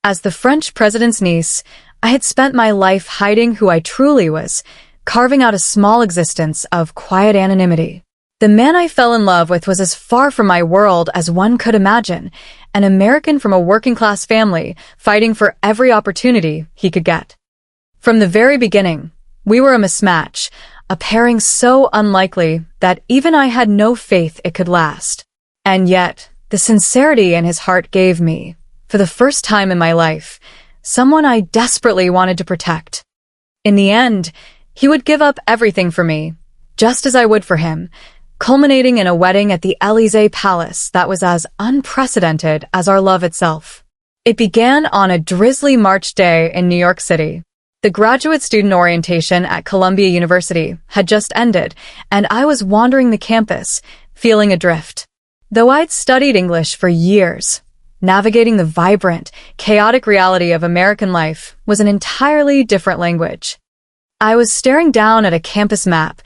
As the French president's niece, I had spent my life hiding who I truly was, carving out a small existence of quiet anonymity. The man I fell in love with was as far from my world as one could imagine, an American from a working-class family fighting for every opportunity he could get. From the very beginning, we were a mismatch, a pairing so unlikely that even I had no faith it could last. And yet, the sincerity in his heart gave me, for the first time in my life, someone I desperately wanted to protect. In the end, he would give up everything for me, just as I would for him, culminating in a wedding at the Élysée Palace that was as unprecedented as our love itself. It began on a drizzly March day in New York City. The graduate student orientation at Columbia University had just ended, and I was wandering the campus, feeling adrift. Though I'd studied English for years, navigating the vibrant, chaotic reality of American life was an entirely different language. I was staring down at a campus map,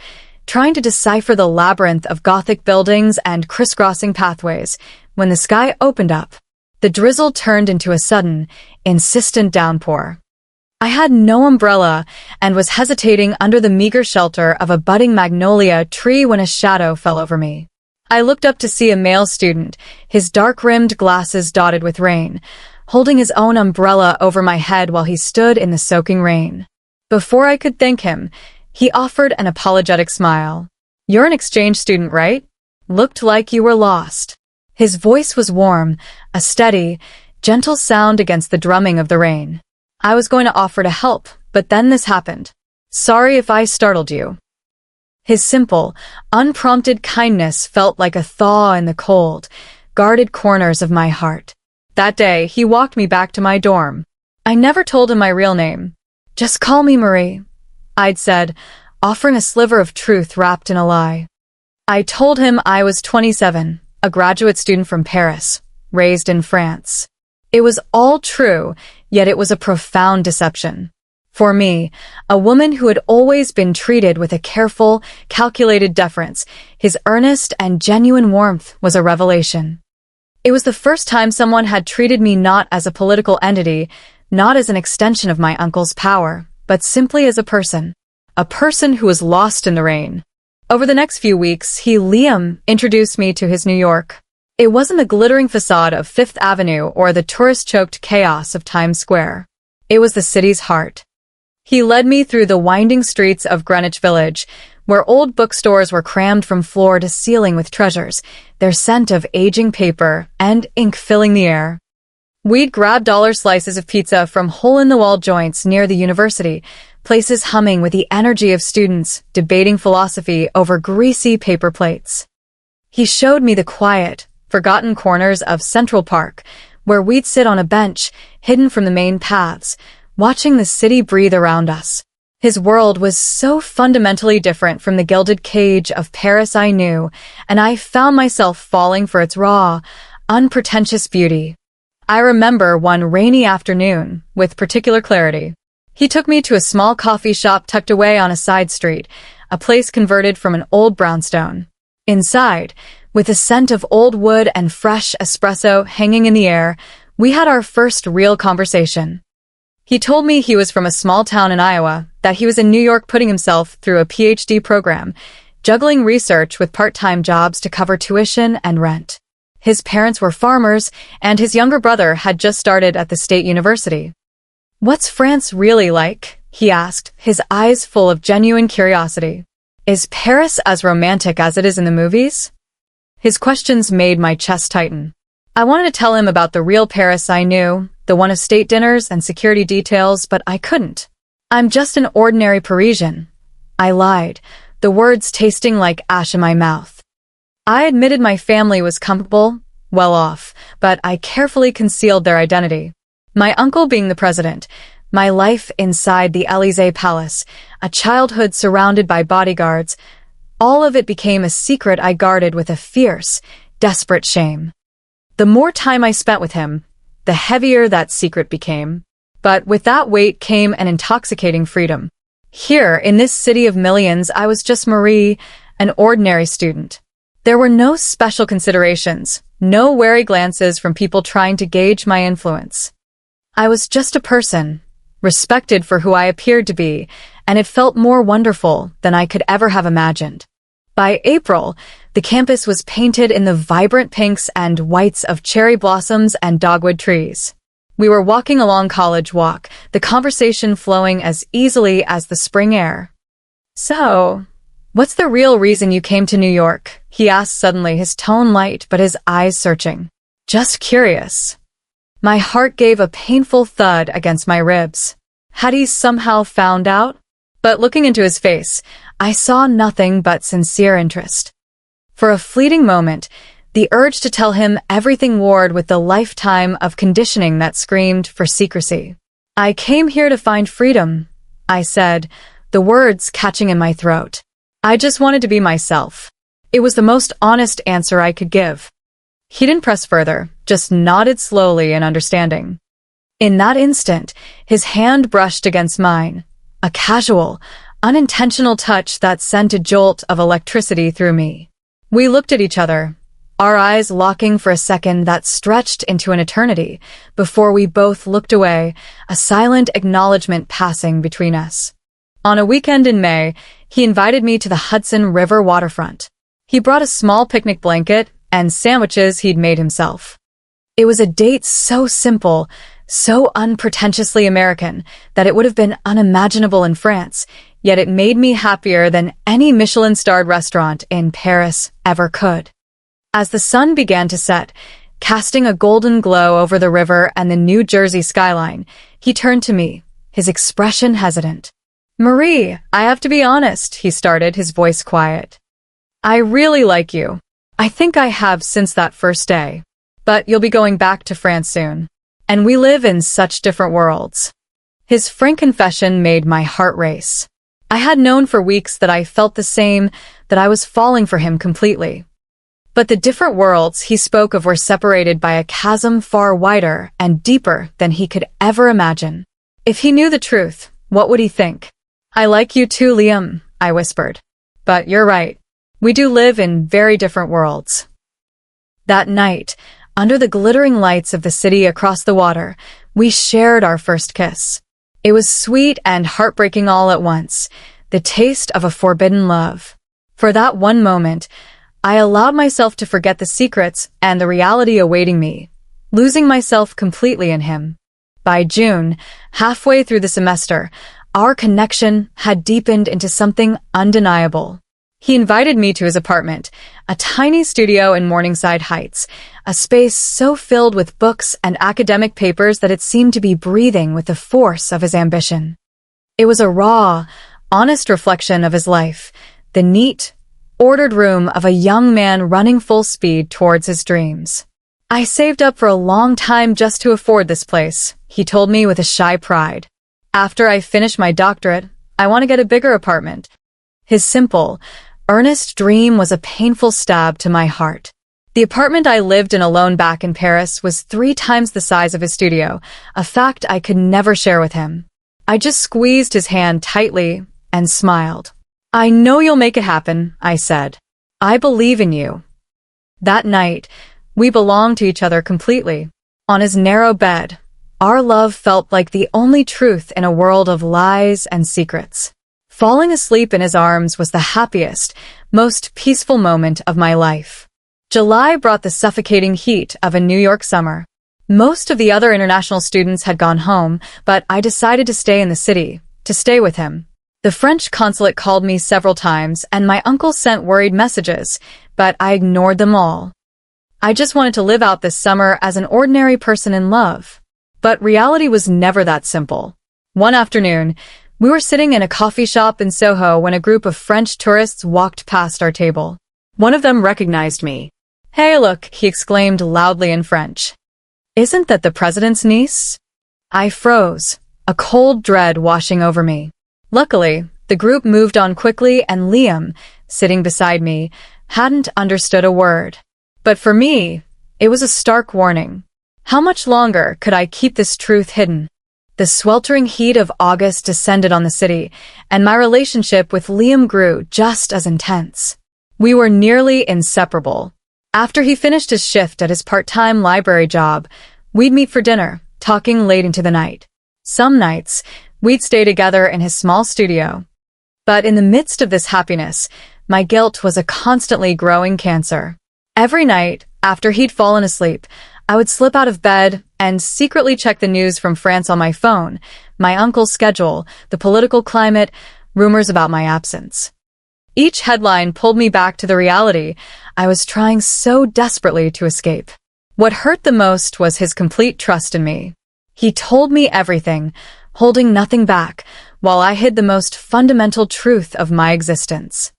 trying to decipher the labyrinth of Gothic buildings and crisscrossing pathways, when the sky opened up. The drizzle turned into a sudden, insistent downpour. I had no umbrella and was hesitating under the meager shelter of a budding magnolia tree when a shadow fell over me. I looked up to see a male student, his dark-rimmed glasses dotted with rain, holding his own umbrella over my head while he stood in the soaking rain. Before I could thank him, he offered an apologetic smile. "You're an exchange student, right? Looked like you were lost." His voice was warm, a steady, gentle sound against the drumming of the rain. I was going to offer to help, but then this happened. "Sorry if I startled you." His simple, unprompted kindness felt like a thaw in the cold, guarded corners of my heart. That day, he walked me back to my dorm. I never told him my real name. "Just call me Marie," I'd said, offering a sliver of truth wrapped in a lie. I told him I was 27, a graduate student from Paris, raised in France. It was all true, yet it was a profound deception. For me, a woman who had always been treated with a careful, calculated deference, his earnest and genuine warmth was a revelation. It was the first time someone had treated me not as a political entity, not as an extension of my uncle's power, but simply as a person who was lost in the rain. Over the next few weeks, Liam introduced me to his New York. It wasn't the glittering facade of Fifth Avenue or the tourist-choked chaos of Times Square. It was the city's heart. He led me through the winding streets of Greenwich Village, where old bookstores were crammed from floor to ceiling with treasures, their scent of aging paper and ink filling the air. We'd grab dollar slices of pizza from hole-in-the-wall joints near the university, places humming with the energy of students debating philosophy over greasy paper plates. He showed me the quiet, forgotten corners of Central Park, where we'd sit on a bench, hidden from the main paths, watching the city breathe around us. His world was so fundamentally different from the gilded cage of Paris I knew, and I found myself falling for its raw, unpretentious beauty. I remember one rainy afternoon, with particular clarity. He took me to a small coffee shop tucked away on a side street, a place converted from an old brownstone. Inside, with the scent of old wood and fresh espresso hanging in the air, we had our first real conversation. He told me he was from a small town in Iowa, that he was in New York putting himself through a PhD program, juggling research with part-time jobs to cover tuition and rent. His parents were farmers, and his younger brother had just started at the state university. "What's France really like?" he asked, his eyes full of genuine curiosity. "Is Paris as romantic as it is in the movies?" His questions made my chest tighten. I wanted to tell him about the real Paris I knew, the one of state dinners and security details, but I couldn't. "I'm just an ordinary Parisian," I lied, the words tasting like ash in my mouth. I admitted my family was comfortable, well off, but I carefully concealed their identity. My uncle being the president, my life inside the Élysée Palace, a childhood surrounded by bodyguards, all of it became a secret I guarded with a fierce, desperate shame. The more time I spent with him, the heavier that secret became. But with that weight came an intoxicating freedom. Here, in this city of millions, I was just Marie, an ordinary student. There were no special considerations, no wary glances from people trying to gauge my influence. I was just a person, respected for who I appeared to be, and it felt more wonderful than I could ever have imagined. By April, the campus was painted in the vibrant pinks and whites of cherry blossoms and dogwood trees. We were walking along College Walk, the conversation flowing as easily as the spring air. "So, what's the real reason you came to New York?" he asked suddenly, his tone light but his eyes searching. "Just curious." My heart gave a painful thud against my ribs. Had he somehow found out? But looking into his face, I saw nothing but sincere interest. For a fleeting moment, the urge to tell him everything warred with the lifetime of conditioning that screamed for secrecy. "I came here to find freedom," I said, the words catching in my throat. I just wanted to be myself. It was the most honest answer I could give. He didn't press further, just nodded slowly in understanding. In that instant, his hand brushed against mine, a casual, unintentional touch that sent a jolt of electricity through me. We looked at each other, our eyes locking for a second that stretched into an eternity, before we both looked away, a silent acknowledgement passing between us. On a weekend in May, he invited me to the Hudson River waterfront. He brought a small picnic blanket and sandwiches he'd made himself. It was a date so simple, so unpretentiously American, that it would have been unimaginable in France, yet it made me happier than any Michelin-starred restaurant in Paris ever could. As the sun began to set, casting a golden glow over the river and the New Jersey skyline, he turned to me, his expression hesitant. "Marie, I have to be honest," he started, his voice quiet. "I really like you. I think I have since that first day. But you'll be going back to France soon. And we live in such different worlds." His frank confession made my heart race. I had known for weeks that I felt the same, that I was falling for him completely. But the different worlds he spoke of were separated by a chasm far wider and deeper than he could ever imagine. If he knew the truth, what would he think? "I like you too, Liam," I whispered. "But you're right. We do live in very different worlds." That night, under the glittering lights of the city across the water, we shared our first kiss. It was sweet and heartbreaking all at once, the taste of a forbidden love. For that one moment, I allowed myself to forget the secrets and the reality awaiting me, losing myself completely in him. By June, halfway through the semester, our connection had deepened into something undeniable. He invited me to his apartment, a tiny studio in Morningside Heights, a space so filled with books and academic papers that it seemed to be breathing with the force of his ambition. It was a raw, honest reflection of his life, the neat, ordered room of a young man running full speed towards his dreams. "I saved up for a long time just to afford this place," he told me with a shy pride. "After I finish my doctorate, I want to get a bigger apartment." His simple, earnest dream was a painful stab to my heart. The apartment I lived in alone back in Paris was 3 times the size of his studio, a fact I could never share with him. I just squeezed his hand tightly and smiled. "I know you'll make it happen," I said. "I believe in you." That night, we belonged to each other completely. On his narrow bed, our love felt like the only truth in a world of lies and secrets. Falling asleep in his arms was the happiest, most peaceful moment of my life. July brought the suffocating heat of a New York summer. Most of the other international students had gone home, but I decided to stay in the city, to stay with him. The French consulate called me several times, and my uncle sent worried messages, but I ignored them all. I just wanted to live out this summer as an ordinary person in love. But reality was never that simple. One afternoon, we were sitting in a coffee shop in Soho when a group of French tourists walked past our table. One of them recognized me. "Hey, look," he exclaimed loudly in French. "Isn't that the president's niece?" I froze, a cold dread washing over me. Luckily, the group moved on quickly and Liam, sitting beside me, hadn't understood a word. But for me, it was a stark warning. How much longer could I keep this truth hidden? The sweltering heat of August descended on the city, and my relationship with Liam grew just as intense. We were nearly inseparable. After he finished his shift at his part-time library job, we'd meet for dinner, talking late into the night. Some nights, we'd stay together in his small studio. But in the midst of this happiness, my guilt was a constantly growing cancer. Every night, after he'd fallen asleep, I would slip out of bed and secretly check the news from France on my phone, my uncle's schedule, the political climate, rumors about my absence. Each headline pulled me back to the reality I was trying so desperately to escape. What hurt the most was his complete trust in me. He told me everything, holding nothing back, while I hid the most fundamental truth of my existence.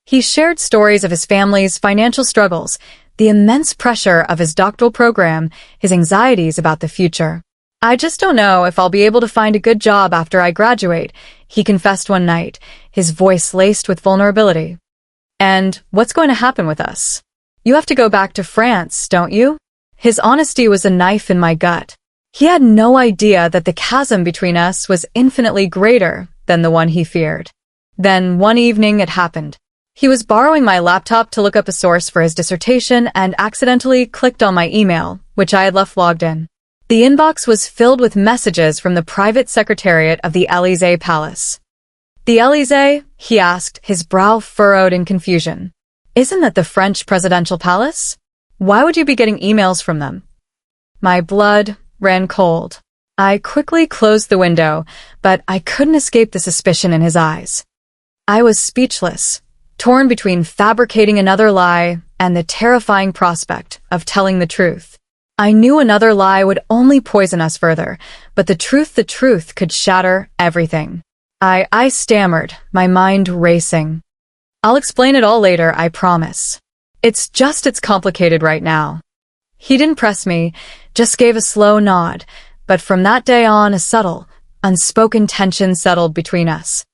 He shared stories of his family's financial struggles, the immense pressure of his doctoral program, his anxieties about the future. "I just don't know if I'll be able to find a good job after I graduate," he confessed one night, his voice laced with vulnerability. "And what's going to happen with us? You have to go back to France, don't you?" His honesty was a knife in my gut. He had no idea that the chasm between us was infinitely greater than the one he feared. Then one evening it happened. He was borrowing my laptop to look up a source for his dissertation and accidentally clicked on my email, which I had left logged in. The inbox was filled with messages from the private secretariat of the Élysée Palace. "The Élysée?" he asked, his brow furrowed in confusion. "Isn't that the French presidential palace? Why would you be getting emails from them?" My blood ran cold. I quickly closed the window, but I couldn't escape the suspicion in his eyes. I was speechless, torn between fabricating another lie and the terrifying prospect of telling the truth. I knew another lie would only poison us further, but the truth could shatter everything. I stammered, my mind racing. "I'll explain it all later, I promise. It's complicated right now." He didn't press me, just gave a slow nod, but from that day on a subtle, unspoken tension settled between us.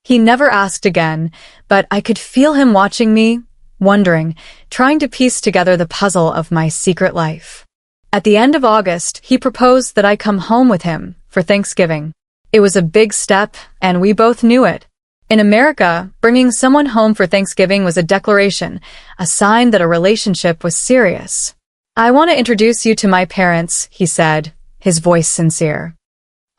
He never asked again, but I could feel him watching me, wondering, trying to piece together the puzzle of my secret life. At the end of August, he proposed that I come home with him for Thanksgiving. It was a big step, and we both knew it. In America, bringing someone home for Thanksgiving was a declaration, a sign that a relationship was serious. "I want to introduce you to my parents," he said, his voice sincere.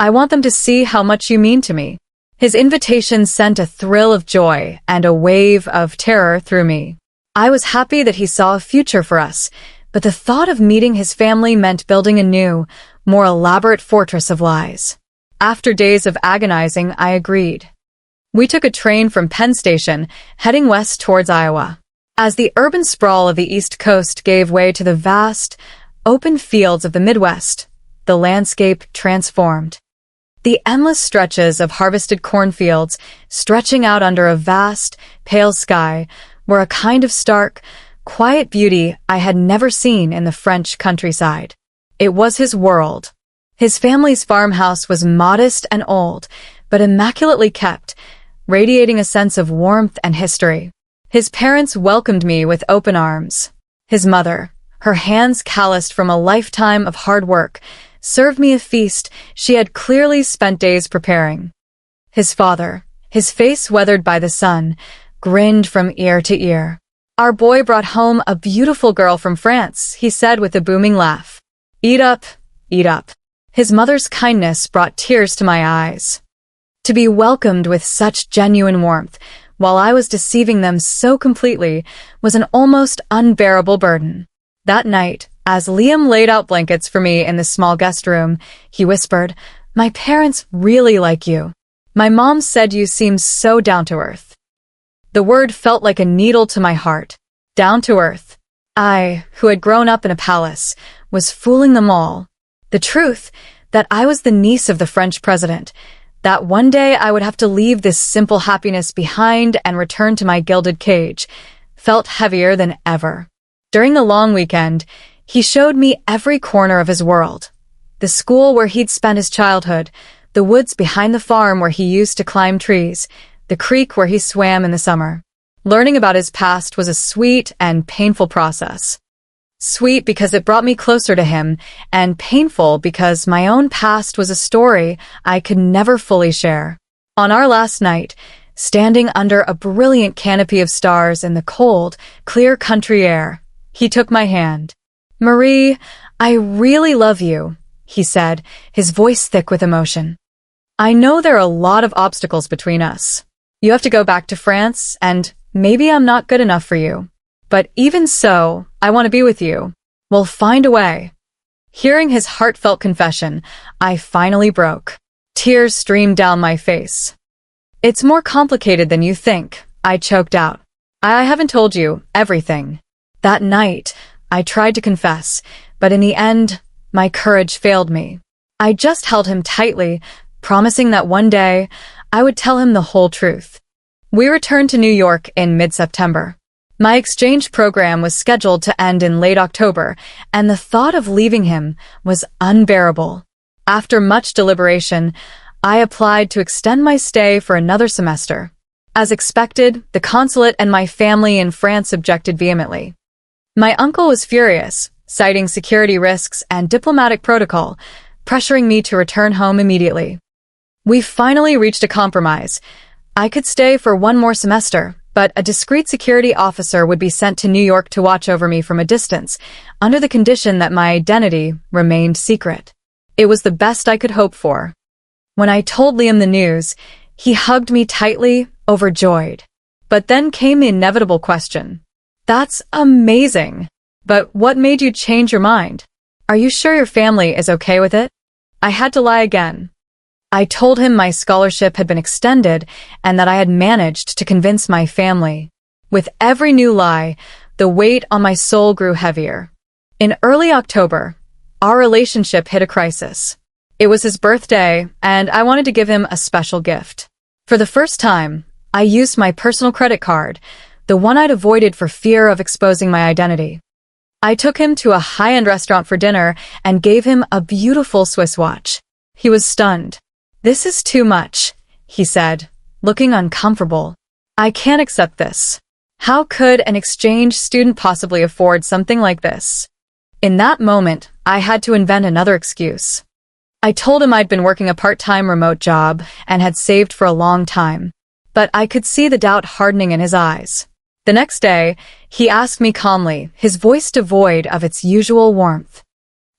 "I want them to see how much you mean to me." His invitation sent a thrill of joy and a wave of terror through me. I was happy that he saw a future for us, but the thought of meeting his family meant building a new, more elaborate fortress of lies. After days of agonizing, I agreed. We took a train from Penn Station, heading west towards Iowa. As the urban sprawl of the East Coast gave way to the vast, open fields of the Midwest, the landscape transformed. The endless stretches of harvested cornfields, stretching out under a vast, pale sky, were a kind of stark, quiet beauty I had never seen in the French countryside. It was his world. His family's farmhouse was modest and old, but immaculately kept, radiating a sense of warmth and history. His parents welcomed me with open arms. His mother, her hands calloused from a lifetime of hard work, served me a feast she had clearly spent days preparing. His father, his face weathered by the sun, grinned from ear to ear. "Our boy brought home a beautiful girl from France," he said with a booming laugh. "Eat up, eat up." His mother's kindness brought tears to my eyes. To be welcomed with such genuine warmth, while I was deceiving them so completely, was an almost unbearable burden. That night, as Liam laid out blankets for me in the small guest room, he whispered, "My parents really like you. My mom said you seem so down to earth." The word felt like a needle to my heart. Down to earth. I, who had grown up in a palace, was fooling them all. The truth, that I was the niece of the French president, that one day I would have to leave this simple happiness behind and return to my gilded cage, felt heavier than ever. During the long weekend, he showed me every corner of his world. The school where he'd spent his childhood, the woods behind the farm where he used to climb trees, the creek where he swam in the summer. Learning about his past was a sweet and painful process. Sweet because it brought me closer to him, and painful because my own past was a story I could never fully share. On our last night, standing under a brilliant canopy of stars in the cold, clear country air, he took my hand. "Marie, I really love you," he said, his voice thick with emotion. I know there are a lot of obstacles between us. You have to go back to France, and maybe I'm not good enough for you. But even so, I want to be with you. We'll find a way. Hearing his heartfelt confession, I finally broke. Tears streamed down my face. It's more complicated than you think, I choked out. I haven't told you everything. That night, I tried to confess, but in the end, my courage failed me. I just held him tightly, promising that one day, I would tell him the whole truth. We returned to New York in mid-September. My exchange program was scheduled to end in late October, and the thought of leaving him was unbearable. After much deliberation, I applied to extend my stay for another semester. As expected, the consulate and my family in France objected vehemently. My uncle was furious, citing security risks and diplomatic protocol, pressuring me to return home immediately. We finally reached a compromise. I could stay for one more semester, but a discreet security officer would be sent to New York to watch over me from a distance, under the condition that my identity remained secret. It was the best I could hope for. When I told Liam the news, he hugged me tightly, overjoyed. But then came the inevitable question. That's amazing. But what made you change your mind? Are you sure your family is okay with it? I had to lie again. I told him my scholarship had been extended and that I had managed to convince my family. With every new lie, the weight on my soul grew heavier. In early October, our relationship hit a crisis. It was his birthday, and I wanted to give him a special gift. For the first time, I used my personal credit card, the one I'd avoided for fear of exposing my identity. I took him to a high-end restaurant for dinner and gave him a beautiful Swiss watch. He was stunned. This is too much, he said, looking uncomfortable. I can't accept this. How could an exchange student possibly afford something like this? In that moment, I had to invent another excuse. I told him I'd been working a part-time remote job and had saved for a long time, but I could see the doubt hardening in his eyes. The next day, he asked me calmly, his voice devoid of its usual warmth.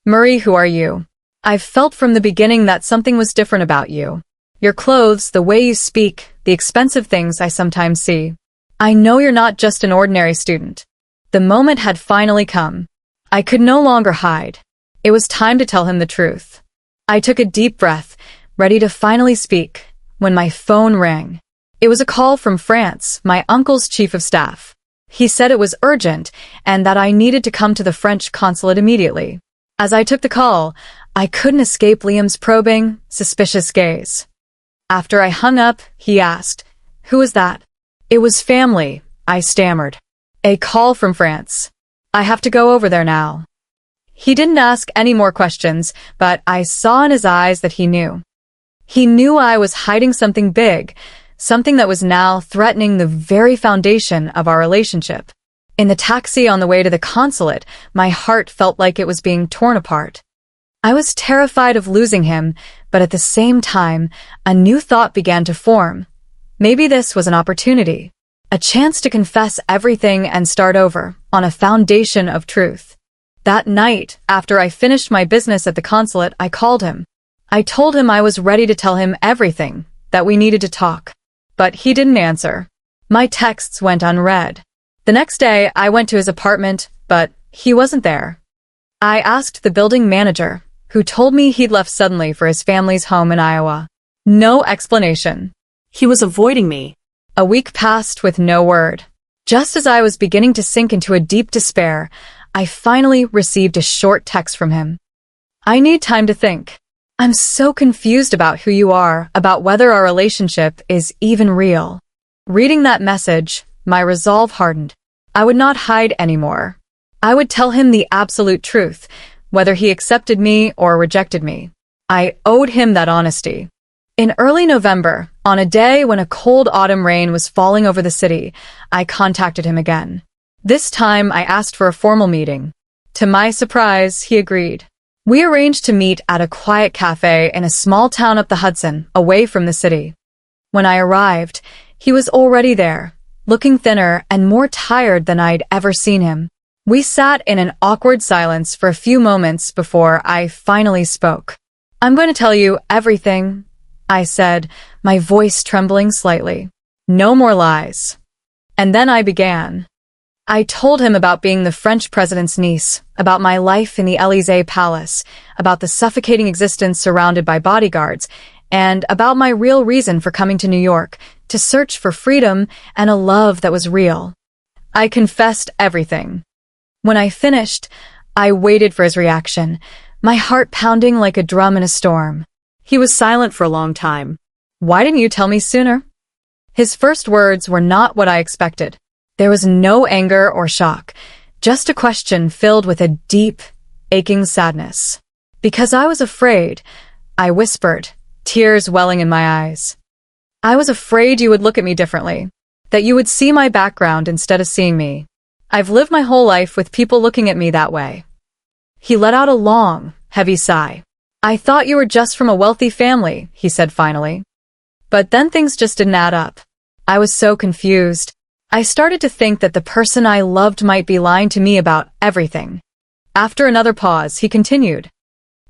Marie, who are you? I've felt from the beginning that something was different about you. Your clothes, the way you speak, the expensive things I sometimes see. I know you're not just an ordinary student. The moment had finally come. I could no longer hide. It was time to tell him the truth. I took a deep breath, ready to finally speak, when my phone rang. It was a call from France, my uncle's chief of staff. He said it was urgent and that I needed to come to the French consulate immediately. As I took the call, I couldn't escape Liam's probing, suspicious gaze. After I hung up, he asked, "Who is that?" "It was family," I stammered. "A call from France. I have to go over there now." He didn't ask any more questions, but I saw in his eyes that he knew. He knew I was hiding something big, something that was now threatening the very foundation of our relationship. In the taxi on the way to the consulate, my heart felt like it was being torn apart. I was terrified of losing him, but at the same time, a new thought began to form. Maybe this was an opportunity, a chance to confess everything and start over, on a foundation of truth. That night, after I finished my business at the consulate, I called him. I told him I was ready to tell him everything, that we needed to talk. But he didn't answer. My texts went unread. The next day, I went to his apartment, but he wasn't there. I asked the building manager, who told me he'd left suddenly for his family's home in Iowa. No explanation. He was avoiding me. A week passed with no word. Just as I was beginning to sink into a deep despair, I finally received a short text from him. "I need time to think. I'm so confused about who you are, about whether our relationship is even real." Reading that message, my resolve hardened. I would not hide anymore. I would tell him the absolute truth, whether he accepted me or rejected me. I owed him that honesty. In early November, on a day when a cold autumn rain was falling over the city, I contacted him again. This time, I asked for a formal meeting. To my surprise, he agreed. We arranged to meet at a quiet cafe in a small town up the Hudson, away from the city. When I arrived, he was already there, looking thinner and more tired than I'd ever seen him. We sat in an awkward silence for a few moments before I finally spoke. "I'm going to tell you everything," I said, my voice trembling slightly. "No more lies." And then I began. I told him about being the French president's niece, about my life in the Élysée Palace, about the suffocating existence surrounded by bodyguards, and about my real reason for coming to New York, to search for freedom and a love that was real. I confessed everything. When I finished, I waited for his reaction, my heart pounding like a drum in a storm. He was silent for a long time. "Why didn't you tell me sooner?" His first words were not what I expected. There was no anger or shock, just a question filled with a deep, aching sadness. "Because I was afraid," I whispered, tears welling in my eyes. "I was afraid you would look at me differently, that you would see my background instead of seeing me. I've lived my whole life with people looking at me that way." He let out a long, heavy sigh. "I thought you were just from a wealthy family," he said finally. But then things just didn't add up. I was so confused. I started to think that the person I loved might be lying to me about everything. After another pause, he continued.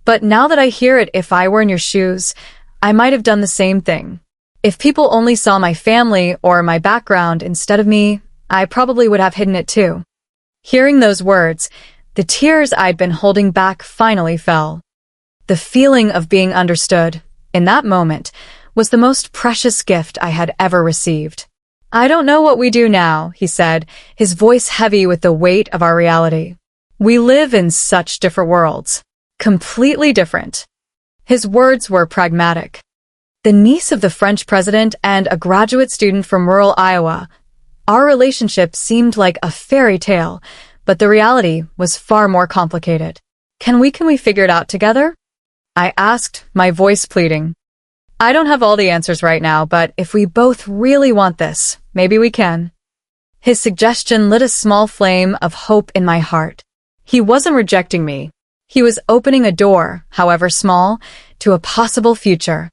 "But now that I hear it, if I were in your shoes, I might have done the same thing. If people only saw my family or my background instead of me, I probably would have hidden it too." Hearing those words, the tears I'd been holding back finally fell. The feeling of being understood, in that moment, was the most precious gift I had ever received. "I don't know what we do now," he said, his voice heavy with the weight of our reality. "We live in such different worlds. Completely different." His words were pragmatic. The niece of the French president and a graduate student from rural Iowa, our relationship seemed like a fairy tale, but the reality was far more complicated. Can we figure it out together?" I asked, my voice pleading. "I don't have all the answers right now, but if we both really want this, maybe we can." His suggestion lit a small flame of hope in my heart. He wasn't rejecting me. He was opening a door, however small, to a possible future.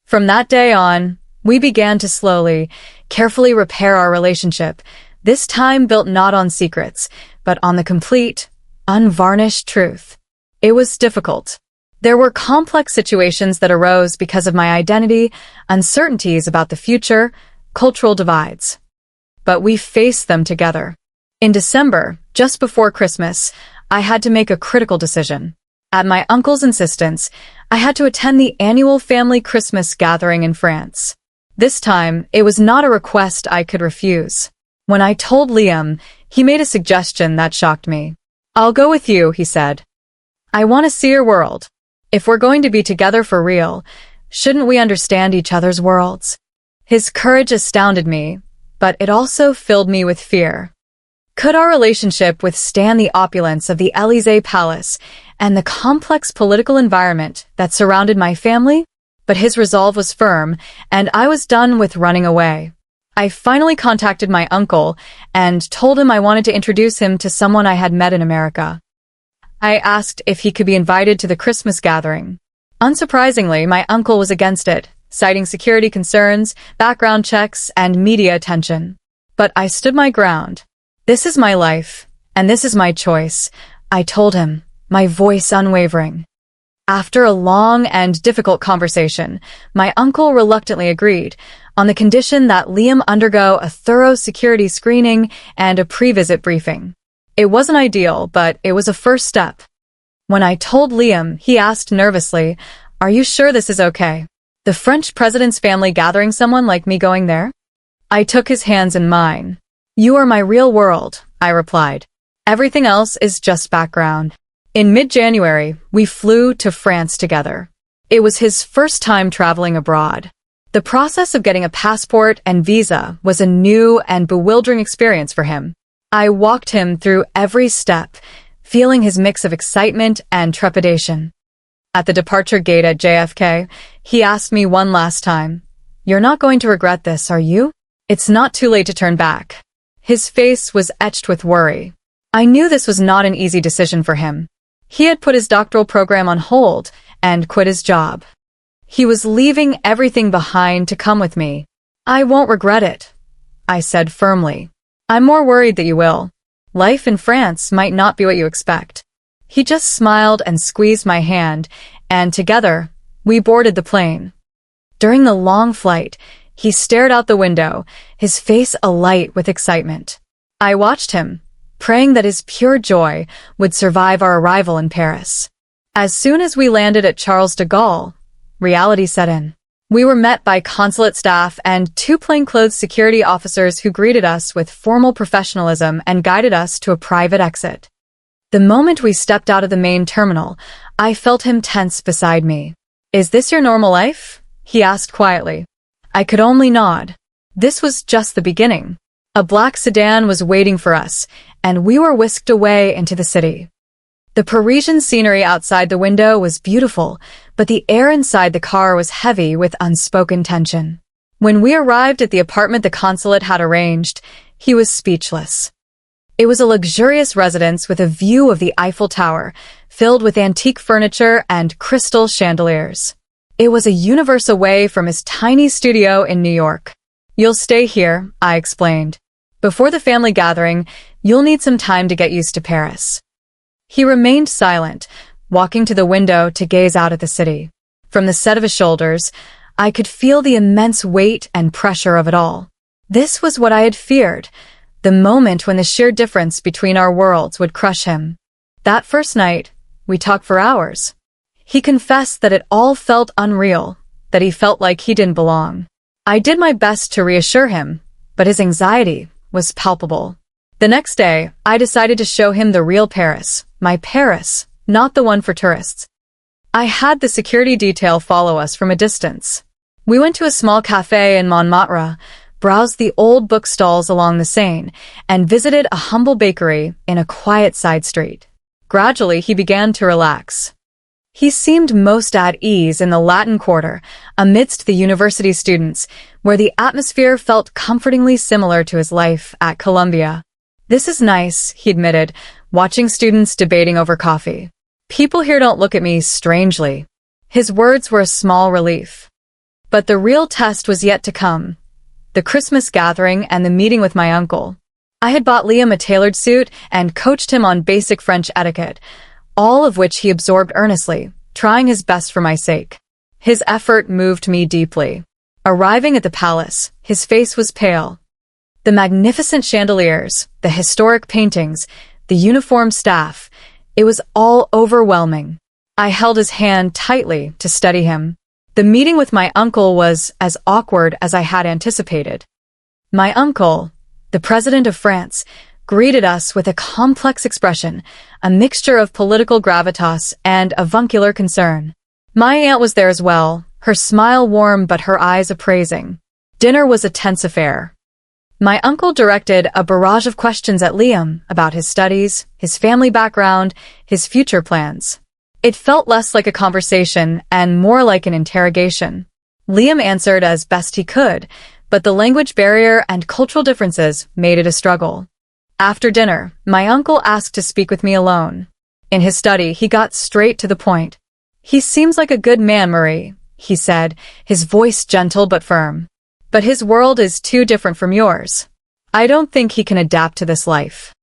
From that day on, we began to slowly, carefully repair our relationship, this time built not on secrets, but on the complete, unvarnished truth. It was difficult. There were complex situations that arose because of my identity, uncertainties about the future, cultural divides. But we faced them together. In December, just before Christmas, I had to make a critical decision. At my uncle's insistence, I had to attend the annual family Christmas gathering in France. This time, it was not a request I could refuse. When I told Liam, he made a suggestion that shocked me. "I'll go with you," he said. "I want to see your world. If we're going to be together for real, shouldn't we understand each other's worlds?" His courage astounded me, but it also filled me with fear. Could our relationship withstand the opulence of the Élysée Palace and the complex political environment that surrounded my family? But his resolve was firm, and I was done with running away. I finally contacted my uncle and told him I wanted to introduce him to someone I had met in America. I asked if he could be invited to the Christmas gathering. Unsurprisingly, my uncle was against it, citing security concerns, background checks, and media attention. But I stood my ground. "This is my life, and this is my choice," I told him, my voice unwavering. After a long and difficult conversation, my uncle reluctantly agreed, on the condition that Liam undergo a thorough security screening and a pre-visit briefing. It wasn't ideal, but it was a first step. When I told Liam, he asked nervously, "Are you sure this is okay? The French president's family gathering someone like me going there?" I took his hands in mine. "You are my real world," I replied. "Everything else is just background." In mid-January, we flew to France together. It was his first time traveling abroad. The process of getting a passport and visa was a new and bewildering experience for him. I walked him through every step, feeling his mix of excitement and trepidation. At the departure gate at JFK, he asked me one last time, "You're not going to regret this, are you? It's not too late to turn back." His face was etched with worry. I knew this was not an easy decision for him. He had put his doctoral program on hold and quit his job. He was leaving everything behind to come with me. "I won't regret it," I said firmly. "I'm more worried that you will." Life in France might not be what you expect. He just smiled and squeezed my hand, and together, we boarded the plane. During the long flight, he stared out the window, his face alight with excitement. I watched him, praying that his pure joy would survive our arrival in Paris. As soon as we landed at Charles de Gaulle, reality set in. We were met by consulate staff and two plainclothes security officers who greeted us with formal professionalism and guided us to a private exit. The moment we stepped out of the main terminal, I felt him tense beside me. "Is this your normal life?" he asked quietly. I could only nod. This was just the beginning. A black sedan was waiting for us, and we were whisked away into the city. The Parisian scenery outside the window was beautiful, but the air inside the car was heavy with unspoken tension. When we arrived at the apartment the consulate had arranged, he was speechless. It was a luxurious residence with a view of the Eiffel Tower, filled with antique furniture and crystal chandeliers. It was a universe away from his tiny studio in New York. "You'll stay here," I explained. "Before the family gathering, you'll need some time to get used to Paris." He remained silent, walking to the window to gaze out at the city. From the set of his shoulders, I could feel the immense weight and pressure of it all. This was what I had feared, the moment when the sheer difference between our worlds would crush him. That first night, we talked for hours. He confessed that it all felt unreal, that he felt like he didn't belong. I did my best to reassure him, but his anxiety was palpable. The next day, I decided to show him the real Paris, my Paris, not the one for tourists. I had the security detail follow us from a distance. We went to a small cafe in Montmartre, browsed the old bookstalls along the Seine, and visited a humble bakery in a quiet side street. Gradually, he began to relax. He seemed most at ease in the Latin Quarter, amidst the university students, where the atmosphere felt comfortingly similar to his life at Columbia. "This is nice," he admitted, watching students debating over coffee. "People here don't look at me strangely." His words were a small relief. But the real test was yet to come. The Christmas gathering and the meeting with my uncle. I had bought Liam a tailored suit and coached him on basic French etiquette, all of which he absorbed earnestly, trying his best for my sake. His effort moved me deeply. Arriving at the palace, his face was pale. The magnificent chandeliers, the historic paintings, the uniformed staff, it was all overwhelming. I held his hand tightly to steady him. The meeting with my uncle was as awkward as I had anticipated. My uncle, the President of France, greeted us with a complex expression, a mixture of political gravitas and avuncular concern. My aunt was there as well, her smile warm but her eyes appraising. Dinner was a tense affair. My uncle directed a barrage of questions at Liam about his studies, his family background, his future plans. It felt less like a conversation and more like an interrogation. Liam answered as best he could, but the language barrier and cultural differences made it a struggle. After dinner, my uncle asked to speak with me alone. In his study, he got straight to the point. "He seems like a good man, Marie," he said, his voice gentle but firm. "But his world is too different from yours. I don't think he can adapt to this life."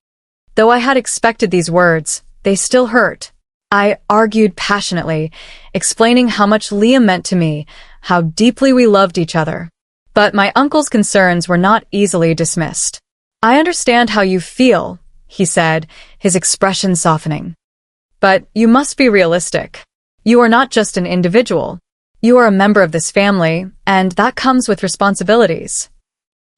Though I had expected these words, they still hurt. I argued passionately, explaining how much Liam meant to me, how deeply we loved each other. But my uncle's concerns were not easily dismissed. "I understand how you feel," he said, his expression softening. "But you must be realistic. You are not just an individual. You are a member of this family, and that comes with responsibilities."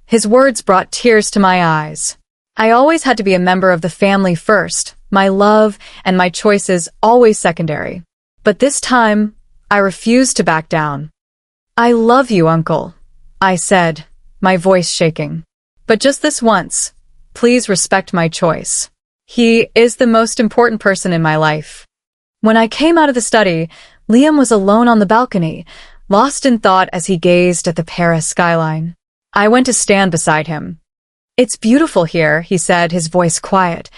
His words brought tears to my eyes. I always had to be a member of the family first, my love and my choices always secondary. But this time, I refused to back down. "I love you, Uncle," I said, my voice shaking. "But just this once, please respect my choice. He is the most important person in my life." When I came out of the study, Liam was alone on the balcony, lost in thought as he gazed at the Paris skyline. I went to stand beside him. "It's beautiful here," he said, his voice quiet,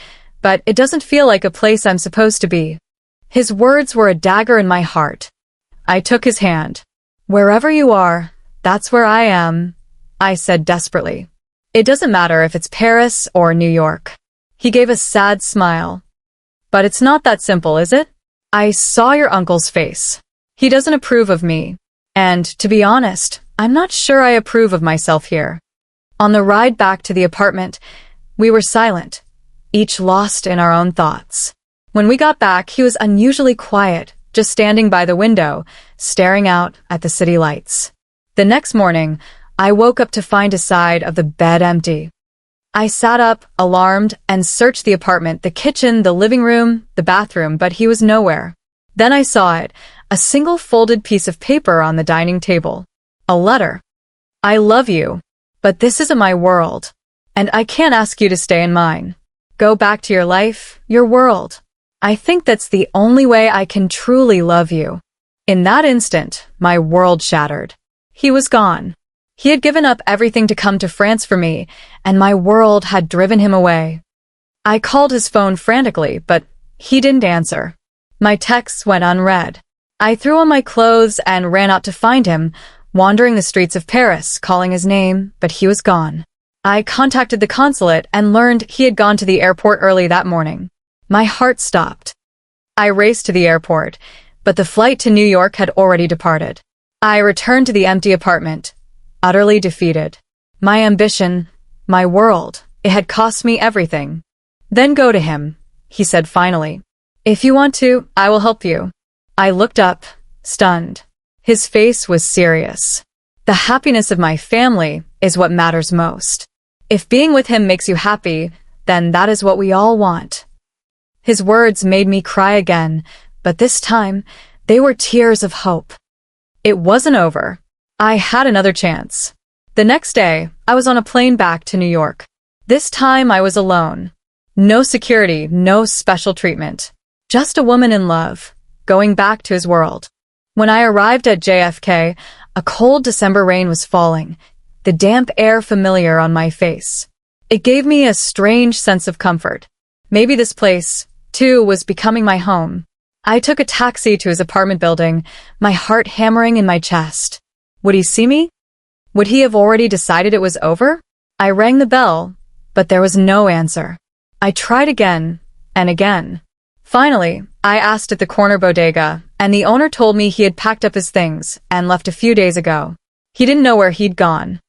"but it doesn't feel like a place I'm supposed to be." His words were a dagger in my heart. I took his hand. "Wherever you are, that's where I am," I said desperately. "It doesn't matter if it's Paris or New York." He gave a sad smile. But it's not that simple, is it? I saw your uncle's face. He doesn't approve of me. And, to be honest, I'm not sure I approve of myself here. On the ride back to the apartment, we were silent, each lost in our own thoughts. When we got back, he was unusually quiet, just standing by the window, staring out at the city lights. The next morning, I woke up to find his side of the bed empty. I sat up, alarmed, and searched the apartment, the kitchen, the living room, the bathroom, but he was nowhere. Then I saw it, a single folded piece of paper on the dining table. A letter. I love you, but this isn't my world, and I can't ask you to stay in mine. Go back to your life, your world. I think that's the only way I can truly love you. In that instant, my world shattered. He was gone. He had given up everything to come to France for me, and my world had driven him away. I called his phone frantically, but he didn't answer. My texts went unread. I threw on my clothes and ran out to find him, wandering the streets of Paris, calling his name, but he was gone. I contacted the consulate and learned he had gone to the airport early that morning. My heart stopped. I raced to the airport, but the flight to New York had already departed. I returned to the empty apartment, utterly defeated. My ambition, my world, it had cost me everything. Then go to him, he said finally. If you want to, I will help you. I looked up, stunned. His face was serious. The happiness of my family is what matters most. If being with him makes you happy, then that is what we all want. His words made me cry again, but this time, they were tears of hope. It wasn't over. I had another chance. The next day, I was on a plane back to New York. This time I was alone. No security, no special treatment. Just a woman in love, going back to his world. When I arrived at JFK, a cold December rain was falling, the damp air familiar on my face. It gave me a strange sense of comfort. Maybe this place, too, was becoming my home. I took a taxi to his apartment building, my heart hammering in my chest. Would he see me? Would he have already decided it was over? I rang the bell, but there was no answer. I tried again and again. Finally, I asked at the corner bodega, and the owner told me he had packed up his things and left a few days ago. He didn't know where he'd gone.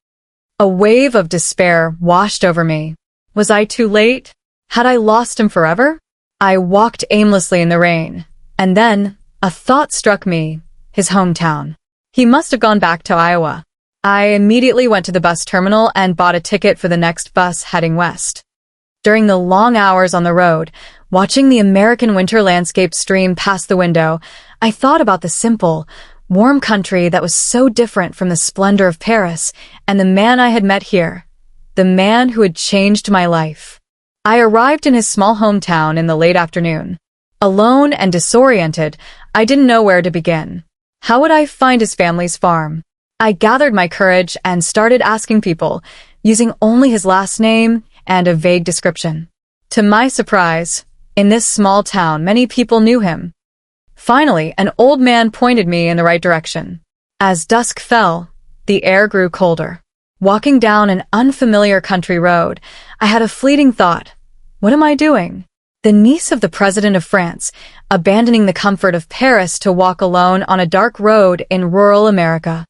A wave of despair washed over me. Was I too late? Had I lost him forever? I walked aimlessly in the rain, and then a thought struck me, his hometown. He must have gone back to Iowa. I immediately went to the bus terminal and bought a ticket for the next bus heading west. During the long hours on the road, watching the American winter landscape stream past the window, I thought about the simple, warm country that was so different from the splendor of Paris and the man I had met here, the man who had changed my life. I arrived in his small hometown in the late afternoon. Alone and disoriented, I didn't know where to begin. How would I find his family's farm? I gathered my courage and started asking people, using only his last name and a vague description. To my surprise, in this small town, many people knew him. Finally, an old man pointed me in the right direction. As dusk fell, the air grew colder. Walking down an unfamiliar country road, I had a fleeting thought. What am I doing? The niece of the President of France, abandoning the comfort of Paris to walk alone on a dark road in rural America.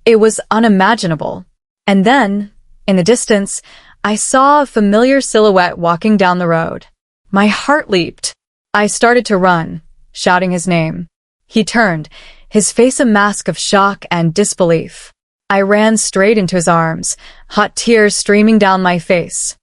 It was unimaginable. And then, in the distance, I saw a familiar silhouette walking down the road. My heart leaped. I started to run, shouting his name. He turned, his face a mask of shock and disbelief. I ran straight into his arms, hot tears streaming down my face.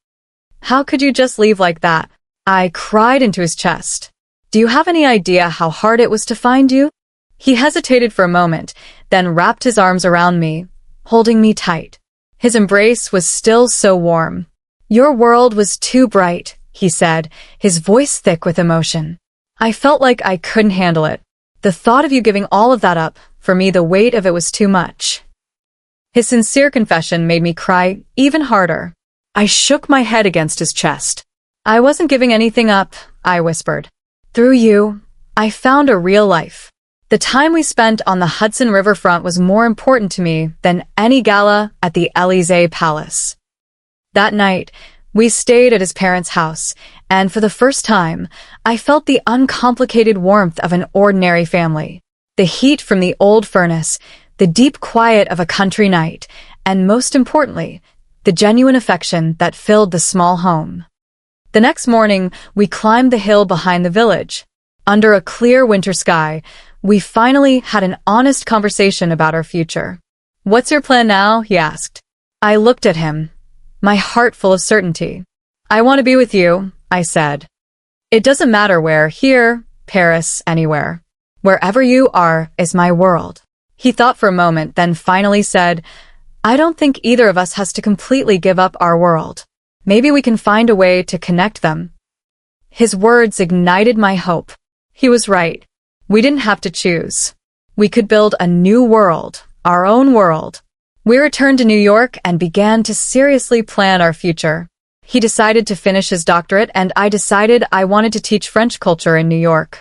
How could you just leave like that? I cried into his chest. Do you have any idea how hard it was to find you? He hesitated for a moment, then wrapped his arms around me, holding me tight. His embrace was still so warm. Your world was too bright, he said, his voice thick with emotion. I felt like I couldn't handle it. The thought of you giving all of that up, for me the weight of it was too much. His sincere confession made me cry even harder. I shook my head against his chest. I wasn't giving anything up, I whispered. Through you, I found a real life. The time we spent on the Hudson riverfront was more important to me than any gala at the Élysée Palace. That night, we stayed at his parents' house, And for the first time, I felt the uncomplicated warmth of an ordinary family. The heat from the old furnace, the deep quiet of a country night, and most importantly, the genuine affection that filled the small home. The next morning, we climbed the hill behind the village. Under a clear winter sky, we finally had an honest conversation about our future. "What's your plan now?" he asked. I looked at him, my heart full of certainty. "I want to be with you," I said. "It doesn't matter where, here, Paris, anywhere. Wherever you are is my world." He thought for a moment, then finally said, "I don't think either of us has to completely give up our world. Maybe we can find a way to connect them." His words ignited my hope. He was right. We didn't have to choose. We could build a new world, our own world. We returned to New York and began to seriously plan our future. He decided to finish his doctorate, and I decided I wanted to teach French culture in New York.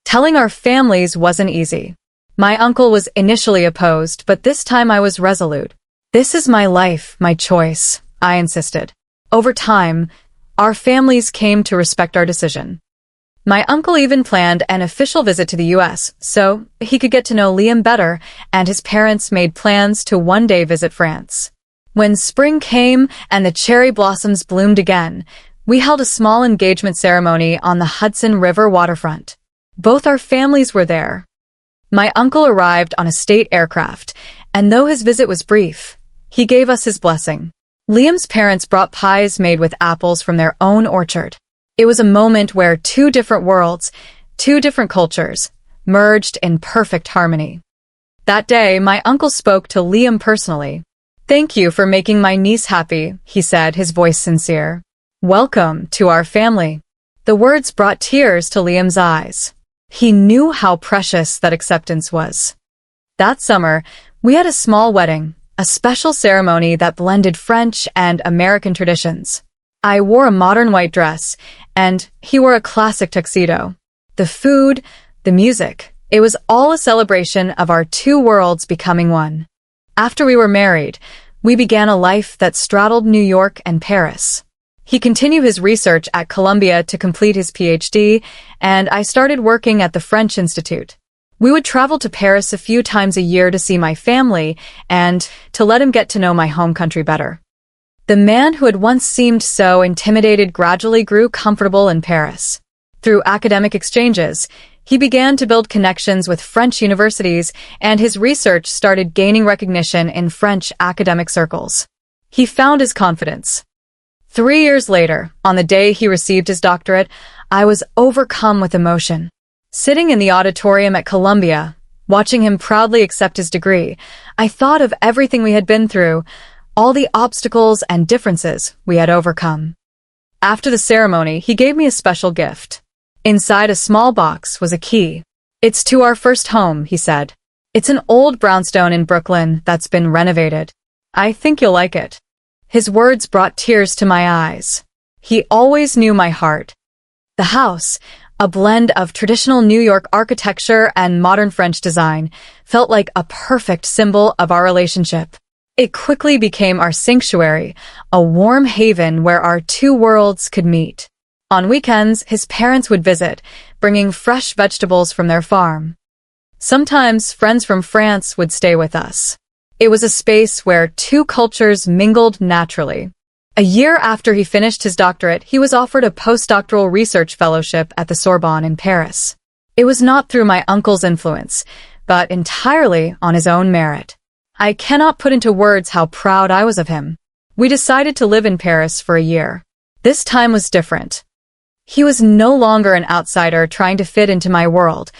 Telling our families wasn't easy. My uncle was initially opposed, but this time I was resolute. "This is my life, my choice," I insisted. Over time, our families came to respect our decision. My uncle even planned an official visit to the US so he could get to know Liam better, and his parents made plans to one day visit France. When spring came and the cherry blossoms bloomed again, we held a small engagement ceremony on the Hudson River waterfront. Both our families were there. My uncle arrived on a state aircraft, and though his visit was brief, he gave us his blessing. Liam's parents brought pies made with apples from their own orchard. It was a moment where two different worlds, two different cultures, merged in perfect harmony. That day, my uncle spoke to Liam personally. "Thank you for making my niece happy," he said, his voice sincere. "Welcome to our family." The words brought tears to Liam's eyes. He knew how precious that acceptance was. That summer, we had a small wedding, a special ceremony that blended French and American traditions. I wore a modern white dress, and he wore a classic tuxedo. The food, the music, it was all a celebration of our two worlds becoming one. After we were married, we began a life that straddled New York and Paris. He continued his research at Columbia to complete his PhD, and I started working at the French Institute. We would travel to Paris a few times a year to see my family and to let him get to know my home country better. The man who had once seemed so intimidated gradually grew comfortable in Paris. Through academic exchanges, he began to build connections with French universities, and his research started gaining recognition in French academic circles. He found his confidence. 3 years later, on the day he received his doctorate, I was overcome with emotion. Sitting in the auditorium at Columbia, watching him proudly accept his degree, I thought of everything we had been through, all the obstacles and differences we had overcome. After the ceremony, he gave me a special gift. Inside a small box was a key. "It's to our first home," he said. "It's an old brownstone in Brooklyn that's been renovated. I think you'll like it." His words brought tears to my eyes. He always knew my heart. The house, a blend of traditional New York architecture and modern French design, felt like a perfect symbol of our relationship. It quickly became our sanctuary, a warm haven where our two worlds could meet. On weekends, his parents would visit, bringing fresh vegetables from their farm. Sometimes friends from France would stay with us. It was a space where two cultures mingled naturally. A year after he finished his doctorate, he was offered a postdoctoral research fellowship at the Sorbonne in Paris. It was not through my uncle's influence, but entirely on his own merit. I cannot put into words how proud I was of him. We decided to live in Paris for a year. This time was different. He was no longer an outsider trying to fit into my world.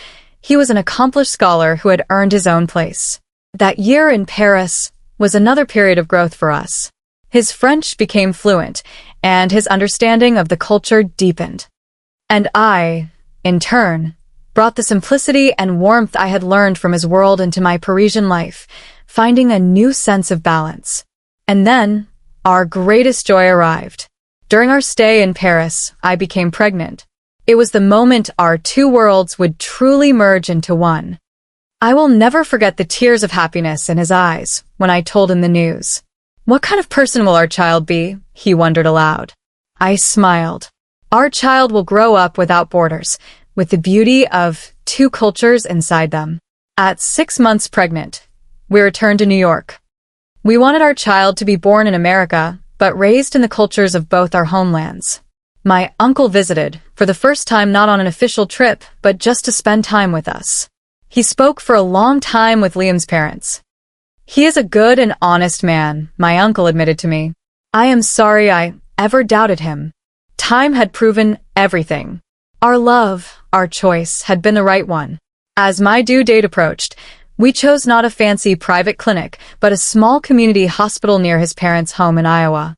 He was an accomplished scholar who had earned his own place. That year in Paris was another period of growth for us. His French became fluent, and his understanding of the culture deepened. And I, in turn, brought the simplicity and warmth I had learned from his world into my Parisian life, finding a new sense of balance. And then, our greatest joy arrived. During our stay in Paris, I became pregnant. It was the moment our two worlds would truly merge into one. I will never forget the tears of happiness in his eyes when I told him the news. "What kind of person will our child be?" he wondered aloud. I smiled. Our child will grow up without borders, with the beauty of two cultures inside them. At 6 months pregnant, we returned to New York. We wanted our child to be born in America, but raised in the cultures of both our homelands. My uncle visited, for the first time not on an official trip, but just to spend time with us. He spoke for a long time with Liam's parents. "He is a good and honest man," my uncle admitted to me. "I am sorry I ever doubted him. Time had proven everything. Our love, our choice, had been the right one." As my due date approached, we chose not a fancy private clinic, but a small community hospital near his parents' home in Iowa.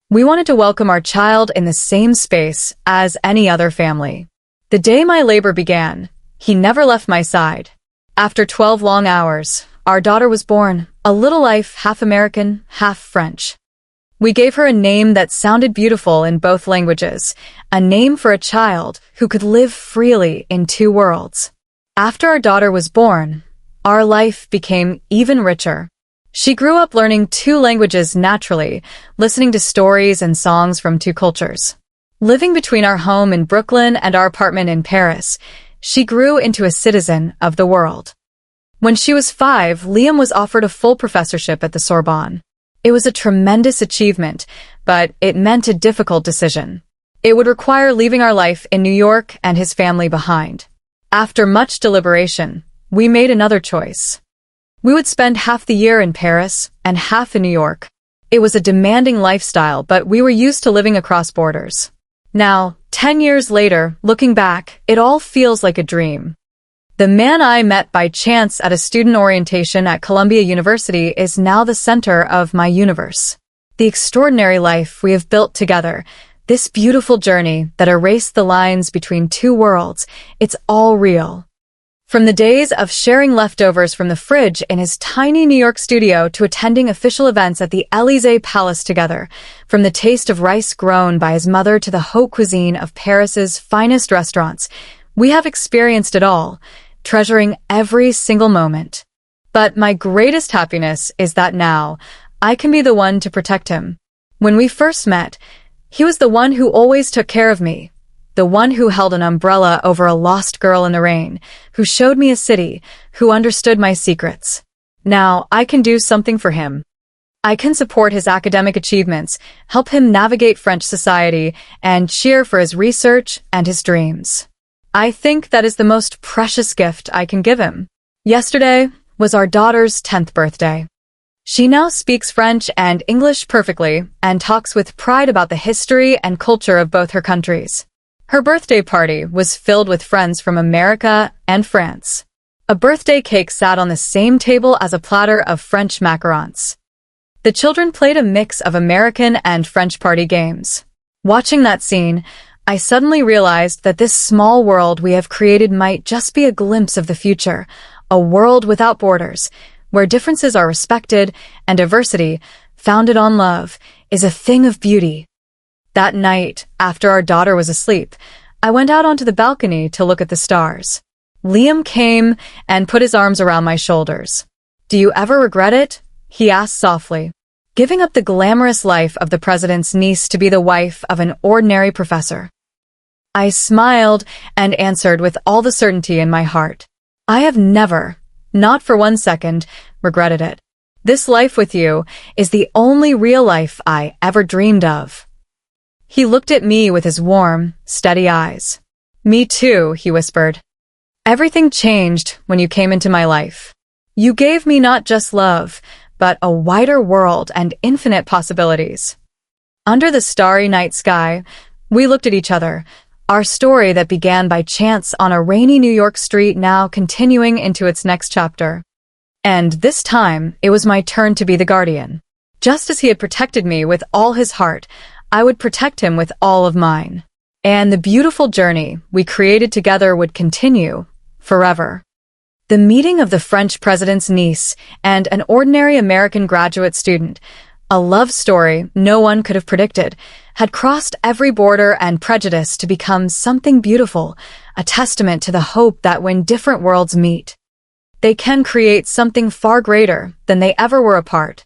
We wanted to welcome our child in the same space as any other family. The day my labor began, he never left my side. After 12 long hours, our daughter was born, a little life half American, half French. We gave her a name that sounded beautiful in both languages, a name for a child who could live freely in two worlds. After our daughter was born, our life became even richer. She grew up learning two languages naturally, listening to stories and songs from two cultures. Living between our home in Brooklyn and our apartment in Paris, she grew into a citizen of the world. When she was 5, Liam was offered a full professorship at the Sorbonne. It was a tremendous achievement, but it meant a difficult decision. It would require leaving our life in New York and his family behind. After much deliberation, we made another choice. We would spend half the year in Paris and half in New York. It was a demanding lifestyle, but we were used to living across borders. Now, 10 years later, looking back, it all feels like a dream. The man I met by chance at a student orientation at Columbia University is now the center of my universe. The extraordinary life we have built together, this beautiful journey that erased the lines between two worlds, it's all real. From the days of sharing leftovers from the fridge in his tiny New York studio to attending official events at the Élysée Palace together, from the taste of rice grown by his mother to the haute cuisine of Paris's finest restaurants, we have experienced it all, treasuring every single moment. But my greatest happiness is that now, I can be the one to protect him. When we first met, he was the one who always took care of me, the one who held an umbrella over a lost girl in the rain, who showed me a city, who understood my secrets. Now, I can do something for him. I can support his academic achievements, help him navigate French society, and cheer for his research and his dreams. I think that is the most precious gift I can give him. Yesterday was our daughter's 10th birthday. She now speaks French and English perfectly and talks with pride about the history and culture of both her countries. Her birthday party was filled with friends from America and France. A birthday cake sat on the same table as a platter of French macarons. The children played a mix of American and French party games. Watching that scene, I suddenly realized that this small world we have created might just be a glimpse of the future, a world without borders, where differences are respected and diversity, founded on love, is a thing of beauty. That night, after our daughter was asleep, I went out onto the balcony to look at the stars. Liam came and put his arms around my shoulders. "Do you ever regret it?" he asked softly. "Giving up the glamorous life of the president's niece to be the wife of an ordinary professor?" I smiled and answered with all the certainty in my heart. "I have never, not for 1 second, regretted it. This life with you is the only real life I ever dreamed of." He looked at me with his warm, steady eyes. "Me too," he whispered. "Everything changed when you came into my life. You gave me not just love, but a wider world and infinite possibilities." Under the starry night sky, we looked at each other, our story that began by chance on a rainy New York street now continuing into its next chapter. And this time, it was my turn to be the guardian. Just as he had protected me with all his heart, I would protect him with all of mine. And the beautiful journey we created together would continue forever. The meeting of the French president's niece and an ordinary American graduate student, a love story no one could have predicted, had crossed every border and prejudice to become something beautiful, a testament to the hope that when different worlds meet, they can create something far greater than they ever were apart.